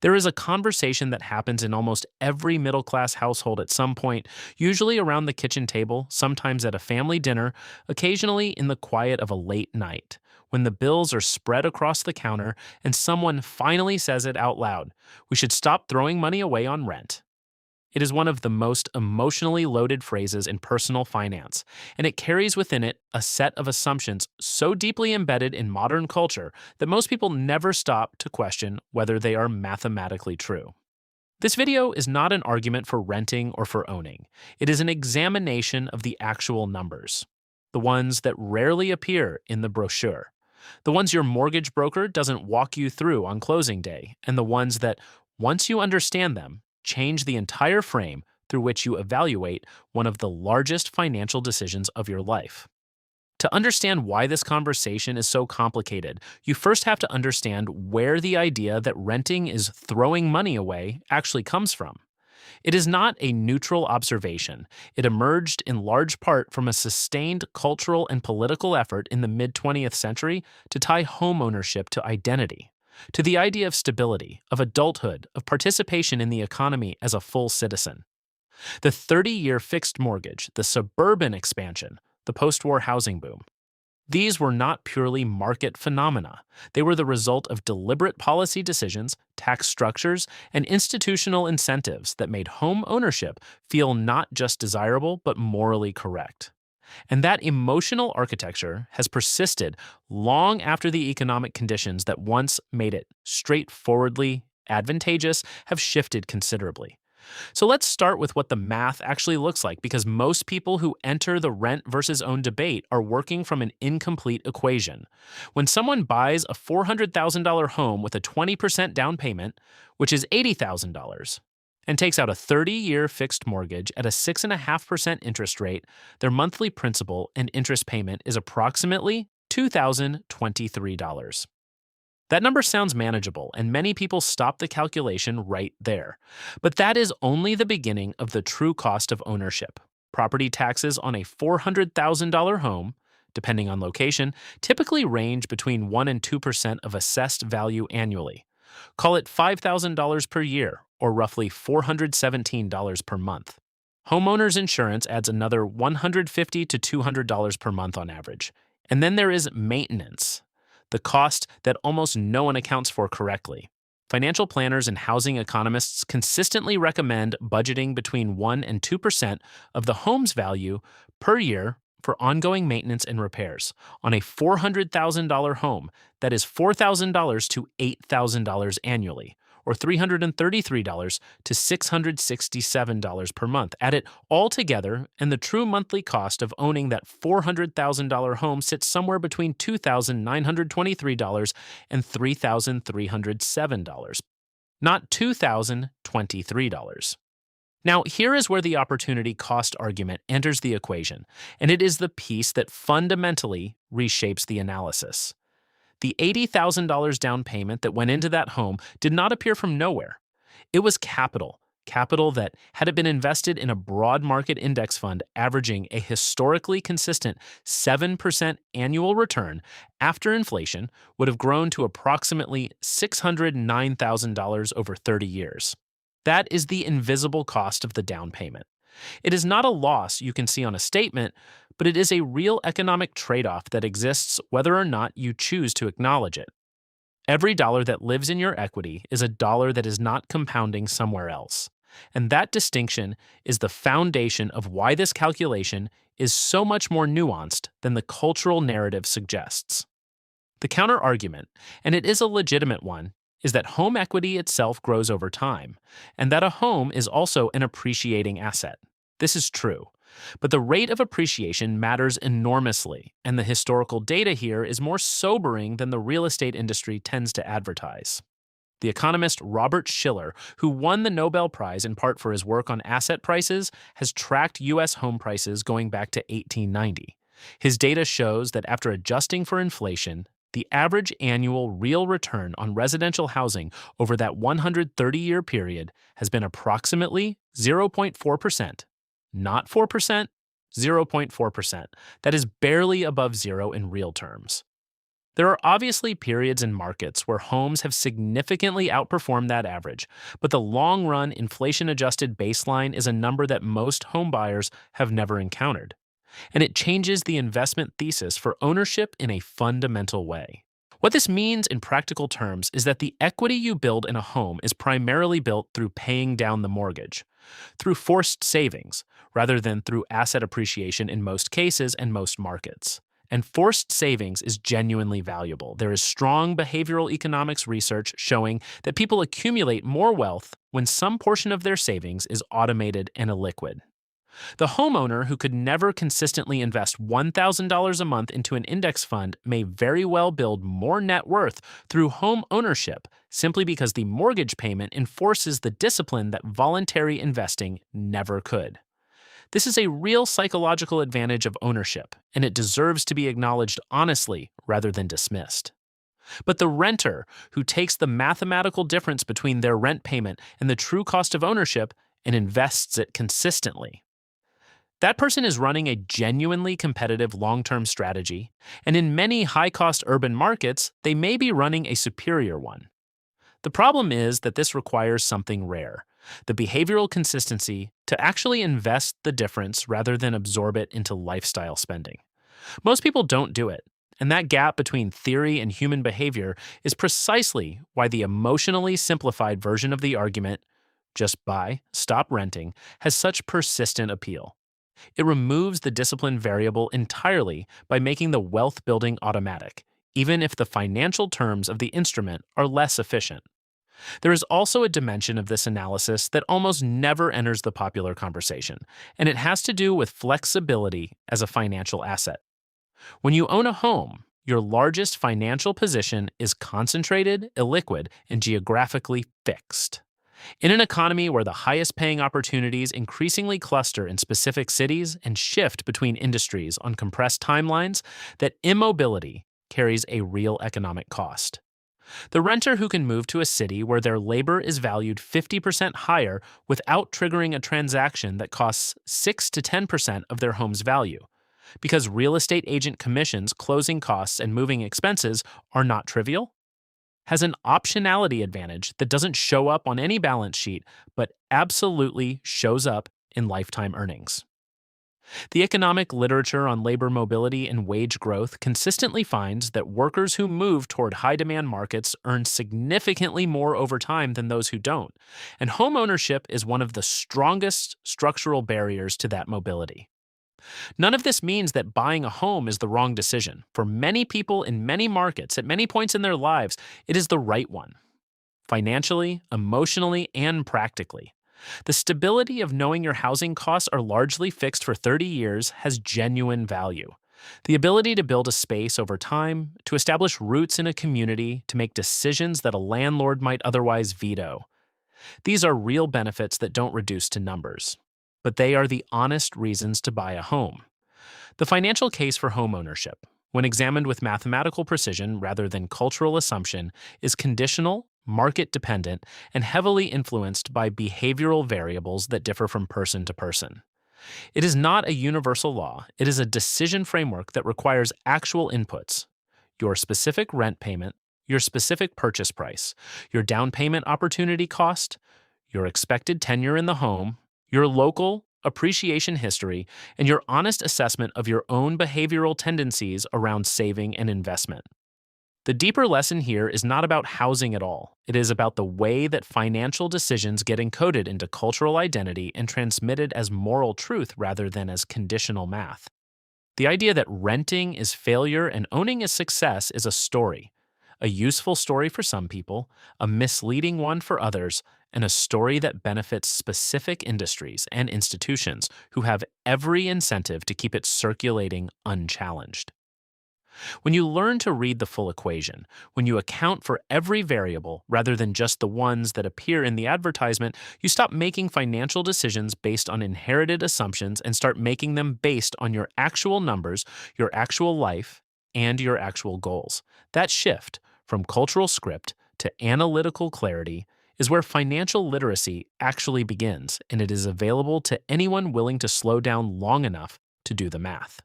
There is a conversation that happens in almost every middle class household at some point, usually around the kitchen table, sometimes at a family dinner, occasionally in the quiet of a late night, when the bills are spread across the counter and someone finally says it out loud: we should stop throwing money away on rent. It is one of the most emotionally loaded phrases in personal finance, and it carries within it a set of assumptions so deeply embedded in modern culture that most people never stop to question whether they are mathematically true. This video is not an argument for renting or for owning. It is an examination of the actual numbers, the ones that rarely appear in the brochure, the ones your mortgage broker doesn't walk you through on closing day, and the ones that, once you understand them, change the entire frame through which you evaluate one of the largest financial decisions of your life. To understand why this conversation is so complicated, you first have to understand where the idea that renting is throwing money away actually comes from. It is not a neutral observation. It emerged in large part from a sustained cultural and political effort in the mid 20th century to tie homeownership to identity, to the idea of stability, of adulthood, of participation in the economy as a full citizen. The 30-year fixed mortgage, the suburban expansion, the post-war housing boom. These were not purely market phenomena. They were the result of deliberate policy decisions, tax structures, and institutional incentives that made home ownership feel not just desirable but morally correct. And that emotional architecture has persisted long after the economic conditions that once made it straightforwardly advantageous have shifted considerably. So let's start with what the math actually looks like, because most people who enter the rent versus own debate are working from an incomplete equation. When someone buys a $400,000 home with a 20% down payment, which is $80,000, and takes out a 30-year fixed mortgage at a 6.5% interest rate, their monthly principal and interest payment is approximately $2,023. That number sounds manageable, and many people stop the calculation right there. But that is only the beginning of the true cost of ownership. Property taxes on a $400,000 home, depending on location, typically range between 1 and 2% of assessed value annually. Call it $5,000 per year, or roughly $417 per month. Homeowners insurance adds another $150 to $200 per month on average. And then there is maintenance, the cost that almost no one accounts for correctly. Financial planners and housing economists consistently recommend budgeting between 1 and 2% of the home's value per year for ongoing maintenance and repairs. On a $400,000 home, that is $4,000 to $8,000 annually, or $333 to $667 per month. Add it all together, and the true monthly cost of owning that $400,000 home sits somewhere between $2,923 and $3,307, not $2,023. Now, here is where the opportunity cost argument enters the equation, and it is the piece that fundamentally reshapes the analysis. The $80,000 down payment that went into that home did not appear from nowhere. It was capital that, had it been invested in a broad market index fund averaging a historically consistent 7% annual return after inflation, would have grown to approximately $609,000 over 30 years. That is the invisible cost of the down payment. It is not a loss you can see on a statement, but it is a real economic trade-off that exists whether or not you choose to acknowledge it. Every dollar that lives in your equity is a dollar that is not compounding somewhere else. And that distinction is the foundation of why this calculation is so much more nuanced than the cultural narrative suggests. The counter-argument, and it is a legitimate one, is that home equity itself grows over time, and that a home is also an appreciating asset. This is true, but the rate of appreciation matters enormously, and the historical data here is more sobering than the real estate industry tends to advertise. The economist Robert Shiller, who won the Nobel Prize in part for his work on asset prices, has tracked U.S. home prices going back to 1890. His data shows that after adjusting for inflation, the average annual real return on residential housing over that 130-year period has been approximately 0.4%. Not 4%, 0.4%. That is barely above zero in real terms. There are obviously periods in markets where homes have significantly outperformed that average, but the long run inflation adjusted baseline is a number that most home buyers have never encountered. And it changes the investment thesis for ownership in a fundamental way. What this means in practical terms is that the equity you build in a home is primarily built through paying down the mortgage, through forced savings, rather than through asset appreciation in most cases and most markets. And forced savings is genuinely valuable. There is strong behavioral economics research showing that people accumulate more wealth when some portion of their savings is automated and illiquid. The homeowner who could never consistently invest $1,000 a month into an index fund may very well build more net worth through home ownership simply because the mortgage payment enforces the discipline that voluntary investing never could. This is a real psychological advantage of ownership, and it deserves to be acknowledged honestly rather than dismissed. But the renter who takes the mathematical difference between their rent payment and the true cost of ownership and invests it consistently, that person is running a genuinely competitive long-term strategy, and in many high-cost urban markets, they may be running a superior one. The problem is that this requires something rare, the behavioral consistency to actually invest the difference rather than absorb it into lifestyle spending. Most people don't do it, and that gap between theory and human behavior is precisely why the emotionally simplified version of the argument, just buy, stop renting, has such persistent appeal. It removes the discipline variable entirely by making the wealth building automatic, even if the financial terms of the instrument are less efficient. There is also a dimension of this analysis that almost never enters the popular conversation, and it has to do with flexibility as a financial asset. When you own a home, your largest financial position is concentrated, illiquid, and geographically fixed. In an economy where the highest paying opportunities increasingly cluster in specific cities and shift between industries on compressed timelines, that immobility carries a real economic cost. The renter who can move to a city where their labor is valued 50% higher without triggering a transaction that costs 6 to 10% of their home's value, because real estate agent commissions, closing costs, and moving expenses are not trivial, has an optionality advantage that doesn't show up on any balance sheet, but absolutely shows up in lifetime earnings. The economic literature on labor mobility and wage growth consistently finds that workers who move toward high-demand markets earn significantly more over time than those who don't, and home ownership is one of the strongest structural barriers to that mobility. None of this means that buying a home is the wrong decision. For many people in many markets at many points in their lives, it is the right one, financially, emotionally, and practically. The stability of knowing your housing costs are largely fixed for 30 years has genuine value. The ability to build a space over time, to establish roots in a community, to make decisions that a landlord might otherwise veto. These are real benefits that don't reduce to numbers, but they are the honest reasons to buy a home. The financial case for homeownership, when examined with mathematical precision rather than cultural assumption, is conditional, market-dependent, and heavily influenced by behavioral variables that differ from person to person. It is not a universal law, it is a decision framework that requires actual inputs: your specific rent payment, your specific purchase price, your down payment opportunity cost, your expected tenure in the home, your local appreciation history, and your honest assessment of your own behavioral tendencies around saving and investment. The deeper lesson here is not about housing at all. It is about the way that financial decisions get encoded into cultural identity and transmitted as moral truth rather than as conditional math. The idea that renting is failure and owning is success is a story. A useful story for some people, a misleading one for others, and a story that benefits specific industries and institutions who have every incentive to keep it circulating unchallenged. When you learn to read the full equation, when you account for every variable rather than just the ones that appear in the advertisement, you stop making financial decisions based on inherited assumptions and start making them based on your actual numbers, your actual life, and your actual goals. That shift from cultural script to analytical clarity is where financial literacy actually begins, and it is available to anyone willing to slow down long enough to do the math.